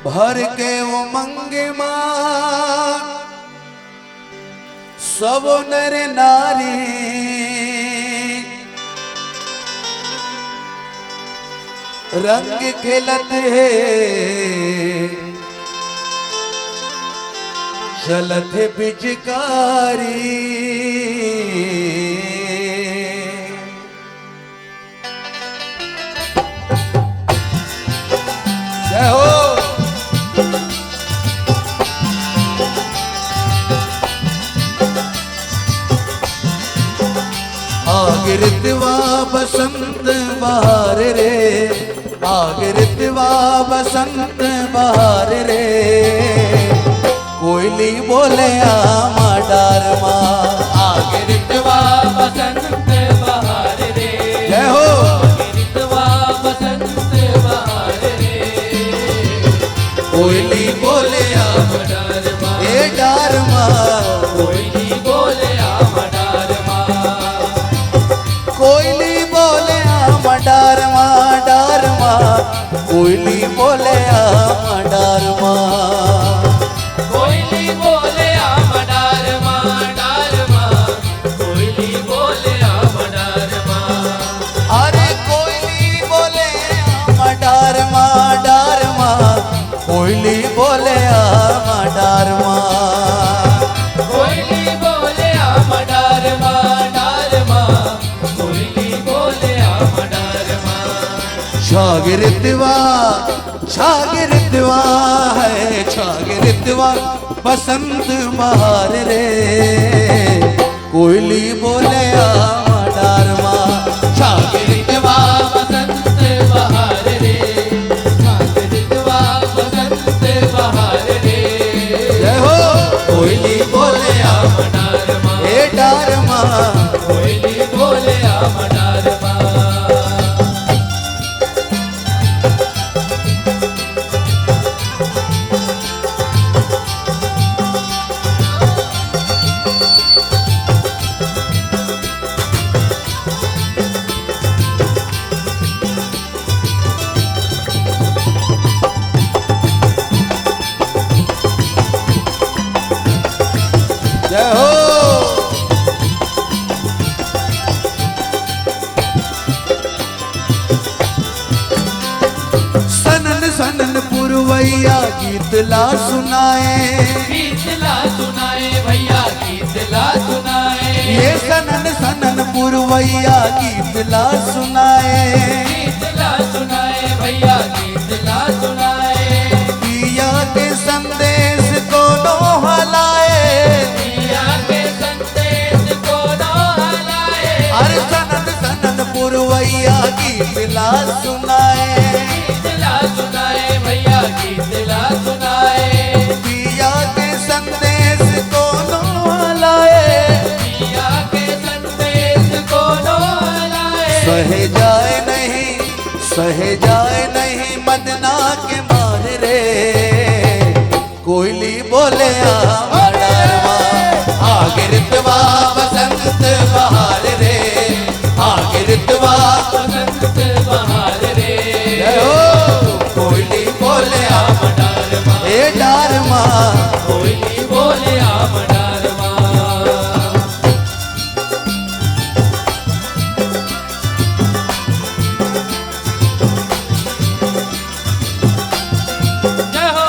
भर के उमंग मां सब नर नारी रंग खेलत है चलत पिचकारी। जय हो। आगिरतवा बसंत बहार रे, आगिरतवा बसंत बहार रे, कोयली बोले आमा डार मां। आगिरतवा बसंत बहार रे, जय हो। आगिरतवा बसंत बहार रे, कोयली बोले आमा डार मां, ए डार मां, कोयली बोले आमा डार मां, कोयली बोले आमा डार मां, डार मां, कोयली बोले आमा डार मां, कोयली बोले आमा डार मां, डार मां, कोयली बोले आमा डार मां। अरे कोयली बोले आमा डार मां, डार मां, कोयली बोले आमा डार मां, कोयली बोले आमा डार मां, डार मां, कोयली बोले आमा डार मां। छागिरतवा छागिरतवा है छागिरतवा बसंत बहार रे, कोयली बोले आमा डार मां। छागिरतवा बसंत बहार रे, आगिरतवा बसंत बहार रे, जय हो। कोयली बोले आमा आमा डार मां, ए डार मां, कोयली बोले आमा डार मां। जय हो। सनन सनन पुरवैया गीत ला सुनाए, गीत ला सुनाए भैया, गीत ला सुनाए, ये सनन सनन पुरवैया गीत ला सुनाए, गीत ला सुनाए भैया, गीत ला सुनाए, पिया के संदेश को दोहलाए, पिया के संदेश को दोहलाए, अरे सनन सनन पुरवैया गीत ला सुनाए, गीत ला सुनाए भैया, गीत ला सुनाए, पिया के संदेश को दोहलाए, पिया के संदेश को दोहलाए। सहे जाए नहीं मदना के मार रे, कोयली बोले आमा डार मां। आगिरतवा बसंत बहार रे, आगिरतवा बसंत बहार रे, जय हो। कोयली बोले आमा डार मां, ए डार मां, कोयली बोले आमा डार मां। जय हो।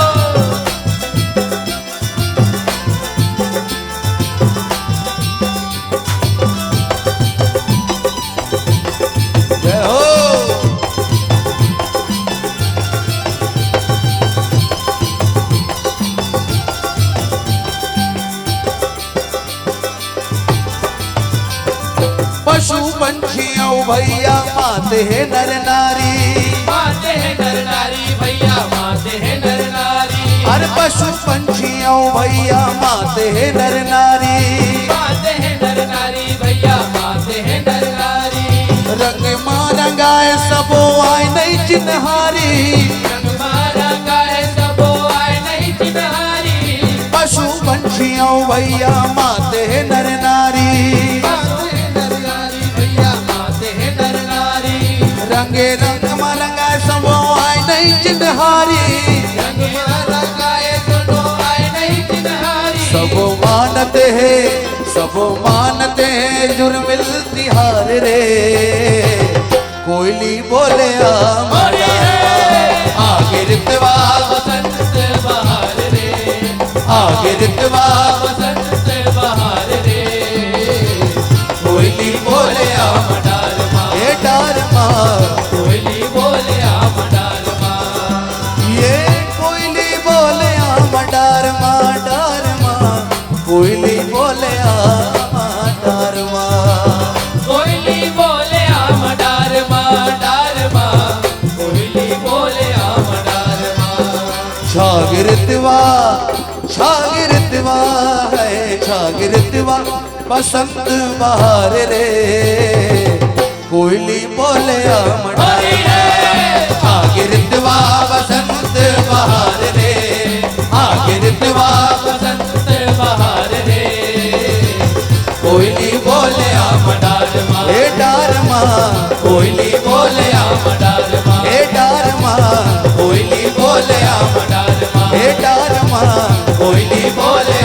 जय हो। पशु पंछियों भैया माते हैं नर नारी, माते हैं नर नारी भैया, माते हैं नर नारी, हर पशु पंछियों भैया माते हैं नर नारी, माते हैं नर नारी भैया, माते हैं नर नारी, रंग मारंगाए सबो आए नहीं चिन्हारी, रंग मारा गाए सबो आए नहीं चिन्हारी, पशु पंछियों भैया माते हैं नर नारी, माते हैं नर नारी भैया, माते हैं नर नारी, रंगे रंग मरंगा सबो आए नहीं चिन्हारी, रंग मारा मानते हैं सब मानते हैं जुर्मिल तिहार रे कोयली बोले आगे रितवा बसंत बहार रे आगे रितवा बसंत बहार रे कोयली बोले डार माँ ये डार माँ कोयली बोले डार माँ ये कोयली बोले डार माँ कोयली बोले डार माँ कोयली बोले डार माँ कोयली बोले डार माँ शागिर्दवा है शागिर्दवा बसंत बहार रे कोयली बोले शागिर्दवा बसंत बहार रे शागिर्दवा बसंत बहार रे कोयली बोले डार माँ हे डार माँ कोयली बोले डार माँ हे डार माँ कोयली बोले डार माँ हे डार माँ कोयली बोले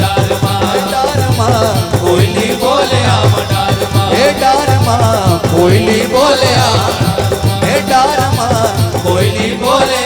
डार माँ डार माँ कोयली बोले डार माँ हे डार माँ कोयली बोले हे डार माँ कोयली बोले